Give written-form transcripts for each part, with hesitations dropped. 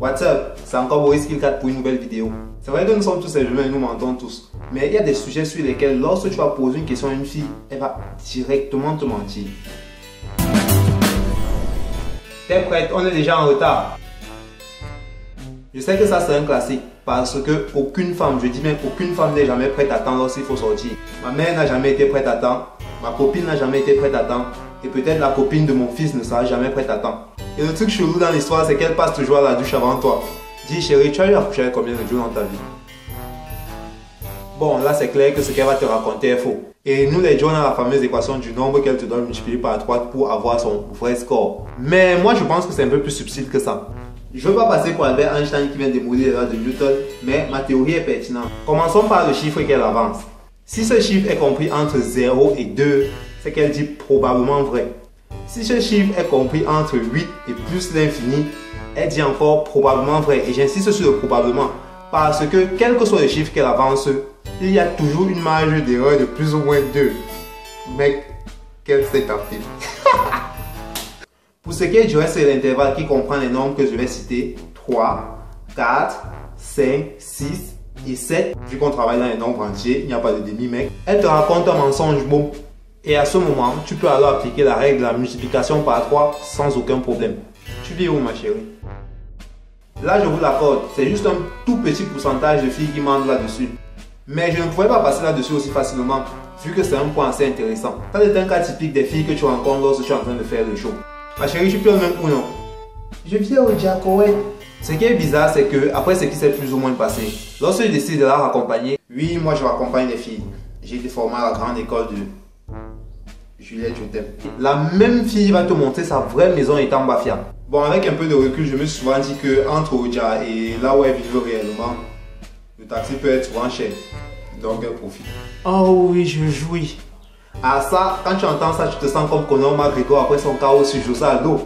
What's up? C'est encore Boris Killcat pour une nouvelle vidéo. C'est vrai que nous sommes tous des humains et nous mentons tous. Mais il y a des sujets sur lesquels, lorsque tu vas poser une question à une fille, elle va directement te mentir. T'es prête? On est déjà en retard. Je sais que ça c'est un classique parce que aucune femme, je dis même aucune femme n'est jamais prête à temps lorsqu'il faut sortir. Ma mère n'a jamais été prête à temps, ma copine n'a jamais été prête à temps et peut-être la copine de mon fils ne sera jamais prête à temps. Et le truc chelou dans l'histoire c'est qu'elle passe toujours à la douche avant toi. Dis chérie, tu as eu à coucher avec combien de jours dans ta vie? Bon, là c'est clair que ce qu'elle va te raconter est faux. Et nous les gens on a la fameuse équation du nombre qu'elle te donne multiplié par 3 pour avoir son vrai score. Mais moi je pense que c'est un peu plus subtil que ça. Je ne veux pas passer pour Albert Einstein qui vient démolir les lois de Newton, mais ma théorie est pertinente. Commençons par le chiffre qu'elle avance. Si ce chiffre est compris entre 0 et 2, c'est qu'elle dit probablement vrai. Si ce chiffre est compris entre 8 et plus l'infini, elle dit encore probablement vrai. Et j'insiste sur le probablement, parce que quel que soit le chiffre qu'elle avance, il y a toujours une marge d'erreur de plus ou moins 2. Mec, quel c'est ta fille. Pour ce qui est du reste de l'intervalle qui comprend les nombres que je vais citer, 3, 4, 5, 6 et 7, vu qu'on travaille dans les nombres entiers, il n'y a pas de demi mec, elle te raconte un mensonge bon. Et à ce moment, tu peux alors appliquer la règle de la multiplication par 3 sans aucun problème. Tu vis où ma chérie? Là je vous l'accorde, c'est juste un tout petit pourcentage de filles qui mentent là-dessus. Mais je ne pouvais pas passer là-dessus aussi facilement, vu que c'est un point assez intéressant. Ça c'est un cas typique des filles que tu rencontres lorsque tu es en train de faire le show. Ma chérie, tu pleures même ou non? Je viens au Jacouet. Ce qui est bizarre, c'est que après ce qui s'est plus ou moins passé, lorsque je décide de la raccompagner, oui, moi je raccompagne les filles. J'ai été formé à la grande école de Juliette, je t'aime. La même fille va te montrer sa vraie maison étant Bafia. Bon, avec un peu de recul, je me suis souvent dit que entre Oja et là où elle vit réellement, le taxi peut être souvent cher. Donc elle profite. Oh oui, je jouis. Ah ça, quand tu entends ça, tu te sens comme Conor McGregor après son chaos sur José Aldo.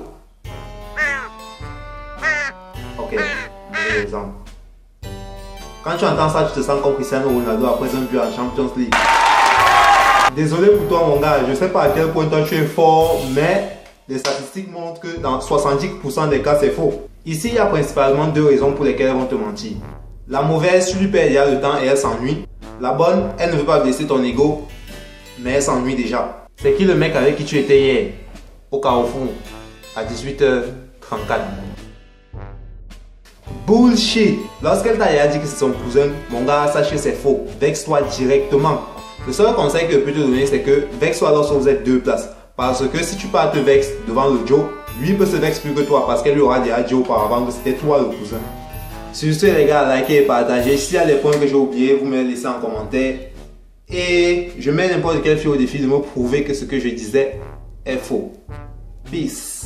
Ok, mauvais exemple. Quand tu entends ça, tu te sens comme Cristiano Ronaldo après un but en Champions League. Désolé pour toi mon gars, je sais pas à quel point toi tu es fort, mais les statistiques montrent que dans 70% des cas c'est faux. Ici, il y a principalement deux raisons pour lesquelles elles vont te mentir. La mauvaise, tu lui perds déjà le temps et elle s'ennuie. La bonne, elle ne veut pas blesser ton ego, mais elle s'ennuie déjà. C'est qui le mec avec qui tu étais hier au Carrefour à 18h34? Bullshit! Lorsqu'elle t'a dit que c'est son cousin, mon gars, sache que c'est faux. Vexe-toi directement. Le seul conseil que je peux te donner, c'est que vexe-toi lorsque vous êtes deux places. Parce que si tu pars te vexer devant le Joe, lui peut se vexer plus que toi parce qu'elle lui aura déjà dit auparavant que c'était toi le cousin. Sur ce les gars, likez et partagez. S'il y a des points que j'ai oubliés, vous me les laissez en commentaire. Et je mets n'importe quelle fille au défi de me prouver que ce que je disais est faux. Peace.